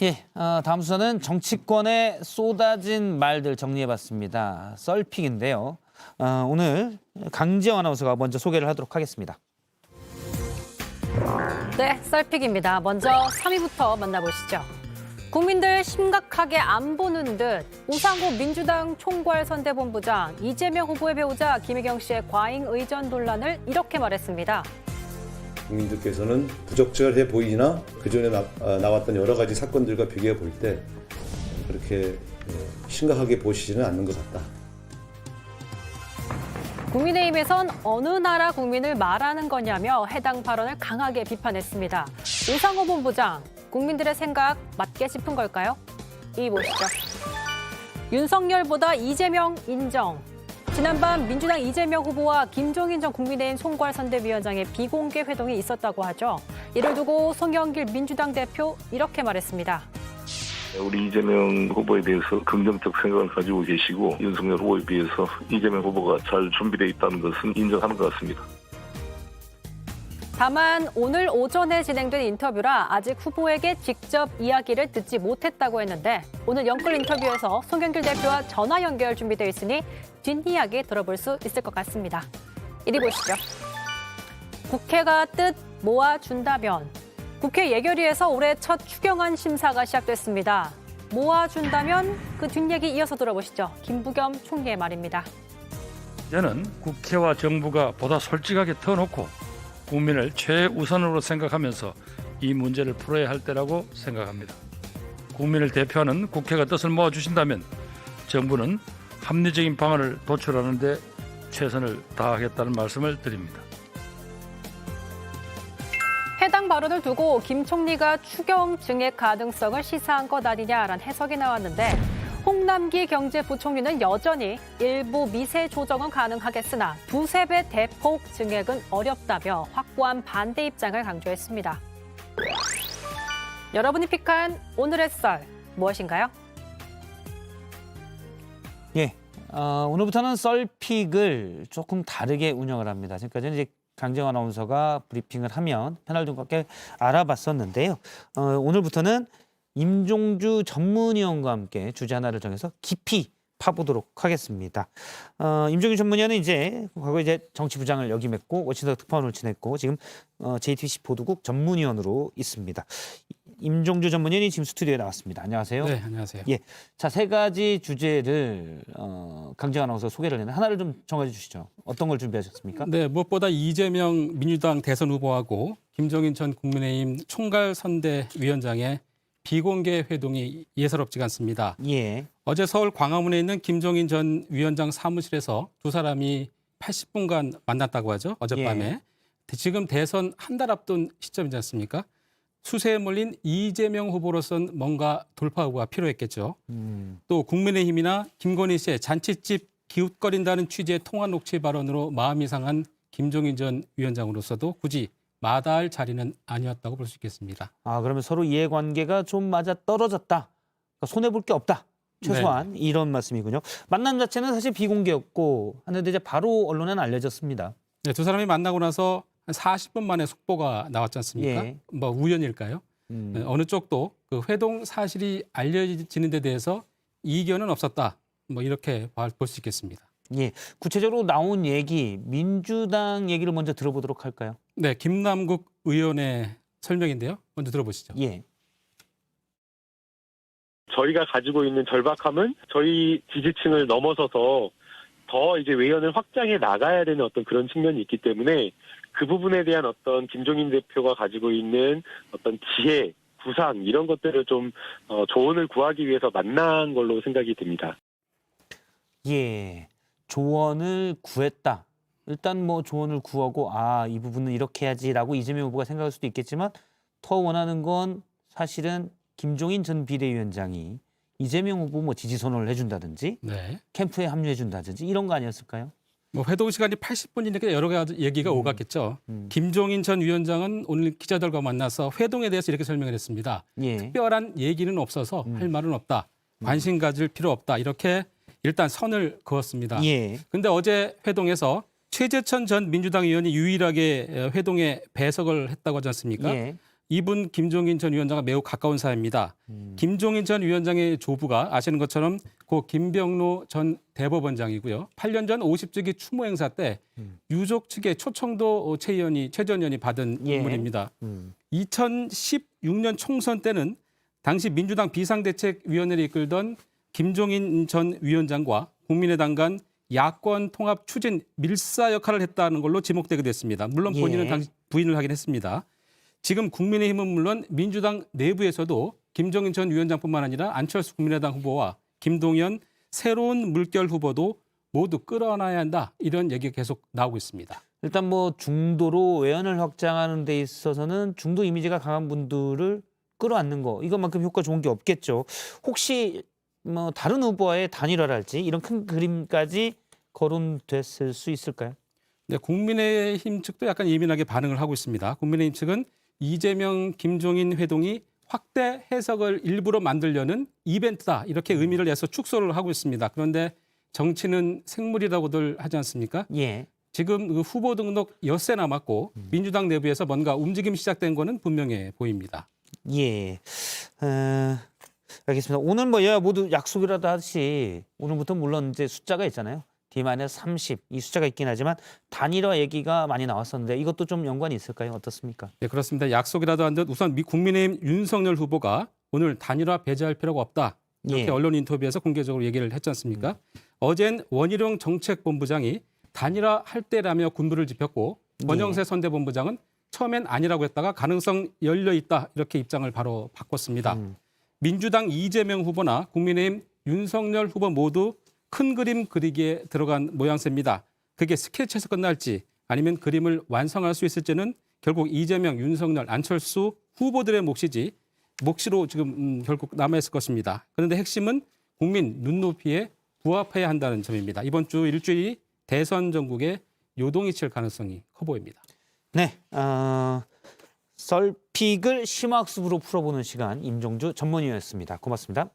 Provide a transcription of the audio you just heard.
예, 다음 순서는 정치권에 쏟아진 말들 정리해봤습니다. 썰픽인데요. 오늘 강지영 아나운서가 먼저 소개를 하도록 하겠습니다. 네, 썰픽입니다. 먼저 3위부터 만나보시죠. 국민들 심각하게 안 보는 듯 우상호 민주당 총괄선대본부장 이재명 후보의 배우자 김혜경 씨의 과잉 의전 논란을 이렇게 말했습니다. 국민들께서는 부적절해 보이나 그전에 나왔던 여러 가지 사건들과 비교해 볼 때 그렇게 심각하게 보시지는 않는 것 같다. 국민의힘에선 어느 나라 국민을 말하는 거냐며 해당 발언을 강하게 비판했습니다. 우상호 본부장, 국민들의 생각 맞게 짚은 걸까요? 이 보시죠. 윤석열보다 이재명 인정. 지난밤 민주당 이재명 후보와 김종인 전 국민의힘 총괄선대위원장의 비공개 회동이 있었다고 하죠. 이를 두고 송영길 민주당 대표 이렇게 말했습니다. 우리 이재명 후보에 대해서 긍정적 생각을 가지고 계시고 윤석열 후보에 비해서 이재명 후보가 잘 준비되어 있다는 것은 인정하는 것 같습니다. 다만 오늘 오전에 진행된 인터뷰라 아직 후보에게 직접 이야기를 듣지 못했다고 했는데 오늘 영끌 인터뷰에서 송영길 대표와 전화 연결 준비되어 있으니 뒷이야기 들어볼 수 있을 것 같습니다. 이리 보시죠. 국회가 뜻 모아준다면 국회 예결위에서 올해 첫 추경안 심사가 시작됐습니다. 모아준다면 그 뒷얘기 이어서 들어보시죠. 김부겸 총리의 말입니다. 이제는 국회와 정부가 보다 솔직하게 터놓고 국민을 최우선으로 생각하면서 이 문제를 풀어야 할 때라고 생각합니다. 국민을 대표하는 국회가 뜻을 모아주신다면 정부는 합리적인 방안을 도출하는 데 최선을 다하겠다는 말씀을 드립니다. 해당 발언을 두고 김 총리가 추경 증액 가능성을 시사한 것 아니냐라는 해석이 나왔는데 홍남기 경제부총리는 여전히 일부 미세 조정은 가능하겠으나 두세 배 대폭 증액은 어렵다며 확고한 반대 입장을 강조했습니다. 여러분이 픽한 오늘의 썰 무엇인가요? 예, 오늘부터는 썰픽을 조금 다르게 운영을 합니다. 지금까지는 이제 강지영 아나운서가 브리핑을 하면 패널 등과 알아봤었는데요. 오늘부터는 임종주 전문위원과 함께 주제 하나를 정해서 깊이 파보도록 하겠습니다. 임종주 전문위원은 이제 과거 이제 정치부장을 역임했고 워싱턴 특파원을 지냈고 지금 JTBC 보도국 전문위원으로 있습니다. 임종주 전문위원이 지금 스튜디오에 나왔습니다. 안녕하세요. 네, 안녕하세요. 예, 자, 세 가지 주제를 강지영 아나운서 소개를 했는데 하나를 좀 정해 주시죠. 어떤 걸 준비하셨습니까? 네, 무엇보다 이재명 민주당 대선 후보하고 김종인 전 국민의힘 총괄선대위원장의 비공개 회동이 예사롭지가 않습니다. 예. 어제 서울 광화문에 있는 김종인 전 위원장 사무실에서 두 사람이 80분간 만났다고 하죠. 어젯밤에. 지금 대선 한 달 앞둔 시점이지 않습니까? 수세에 몰린 이재명 후보로선 뭔가 돌파구가 필요했겠죠. 또 국민의힘이나 김건희 씨의 잔치집 기웃거린다는 취지의 통화 녹취 발언으로 마음이 상한 김종인 전 위원장으로서도 굳이 마다할 자리는 아니었다고 볼 수 있겠습니다. 그러면 서로 이해관계가 좀 맞아 떨어졌다. 그러니까 손해볼 게 없다. 최소한 이런 말씀이군요. 만남 자체는 사실 비공개였고 하는데 이제 바로 언론에는 알려졌습니다. 네, 두 사람이 만나고 나서 한 40분 만에 속보가 나왔지 않습니까? 예. 뭐 우연일까요? 어느 쪽도 그 회동 사실이 알려지는 데 대해서 이견은 없었다. 뭐 이렇게 볼 수 있겠습니다. 예, 구체적으로 나온 얘기, 민주당 얘기를 먼저 들어보도록 할까요? 네, 김남국 의원의 설명인데요. 먼저 들어보시죠. 예. 저희가 가지고 있는 절박함은 저희 지지층을 넘어서서 더 이제 외연을 확장해 나가야 되는 어떤 그런 측면이 있기 때문에 그 부분에 대한 어떤 김종인 대표가 가지고 있는 어떤 지혜, 구상 이런 것들을 좀 조언을 구하기 위해서 만난 걸로 생각이 듭니다. 예, 조언을 구했다. 일단 뭐 조언을 구하고 이 부분은 이렇게 해야지라고 이재명 후보가 생각할 수도 있겠지만 더 원하는 건 사실은 김종인 전 비대위원장이 이재명 후보 뭐 지지 선언을 해준다든지 캠프에 합류해준다든지 이런 거 아니었을까요? 뭐 회동 시간이 80분이니까 여러 가지 얘기가 오갔겠죠. 김종인 전 위원장은 오늘 기자들과 만나서 회동에 대해서 이렇게 설명을 했습니다. 특별한 얘기는 없어서 할 말은 없다. 관심 가질 필요 없다. 이렇게 일단 선을 그었습니다. 그런데 어제 회동에서 최재천 전 민주당 의원이 유일하게 회동에 배석을 했다고 하지 않습니까? 이분 김종인 전 위원장과 매우 가까운 사이입니다. 김종인 전 위원장의 조부가 아시는 것처럼 고 김병로 전 대법원장이고요. 8년 전 50주기 추모 행사 때 유족 측의 초청도 최 전 의원이 받은 예. 인물입니다. 2016년 총선 때는 당시 민주당 비상대책위원회를 이끌던 김종인 전 위원장과 국민의당 간 야권 통합 추진 밀사 역할을 했다는 걸로 지목되게 됐습니다. 물론 본인은 예. 당시 부인을 하긴 했습니다. 지금 국민의힘은 물론 민주당 내부에서도 김종인 전 위원장뿐만 아니라 안철수 국민의당 후보와 김동연 새로운 물결 후보도 모두 끌어안아야 한다. 이런 얘기가 계속 나오고 있습니다. 일단 뭐 중도로 외연을 확장하는 데 있어서는 중도 이미지가 강한 분들을 끌어안는 거 이것만큼 효과 좋은 게 없겠죠. 혹시 뭐 다른 후보와의 단일화랄지 이런 큰 그림까지 거론됐을 수 있을까요? 네, 국민의힘 측도 약간 예민하게 반응을 하고 있습니다. 국민의힘 측은 이재명, 김종인 회동이 확대 해석을 일부러 만들려는 이벤트다. 이렇게 의미를 내서 축소를 하고 있습니다. 그런데 정치는 생물이라고들 하지 않습니까? 예. 지금 그 후보 등록 엿새 남았고 민주당 내부에서 뭔가 움직임이 시작된 거는 분명해 보입니다. 예. 알겠습니다. 오늘 뭐 여야 모두 약속이라도 하듯이 오늘부터 물론 이제 숫자가 있잖아요. D-30 이 숫자가 있긴 하지만 단일화 얘기가 많이 나왔었는데 이것도 좀 연관이 있을까요? 어떻습니까? 네, 그렇습니다. 약속이라도 한 듯 우선 국민의힘 윤석열 후보가 오늘 단일화 배제할 필요가 없다. 이렇게 예. 언론 인터뷰에서 공개적으로 얘기를 했지 않습니까? 어젠 원희룡 정책본부장이 단일화 할 때라며 군부를 짚었고 권영세 선대본부장은 처음엔 아니라고 했다가 가능성 열려 있다. 이렇게 입장을 바로 바꿨습니다. 민주당 이재명 후보나 국민의힘 윤석열 후보 모두 큰 그림 그리기에 들어간 모양새입니다. 그게 스케치에서 끝날지 아니면 그림을 완성할 수 있을지는 결국 이재명, 윤석열, 안철수 후보들의 몫으로 지금 결국 남아있을 것입니다. 그런데 핵심은 국민 눈높이에 부합해야 한다는 점입니다. 이번 주 일주일이 대선 전국에 요동이 칠 가능성이 커 보입니다. 네. 썰픽을 심화학습으로 풀어보는 시간 임종주 전문위원이었습니다. 고맙습니다.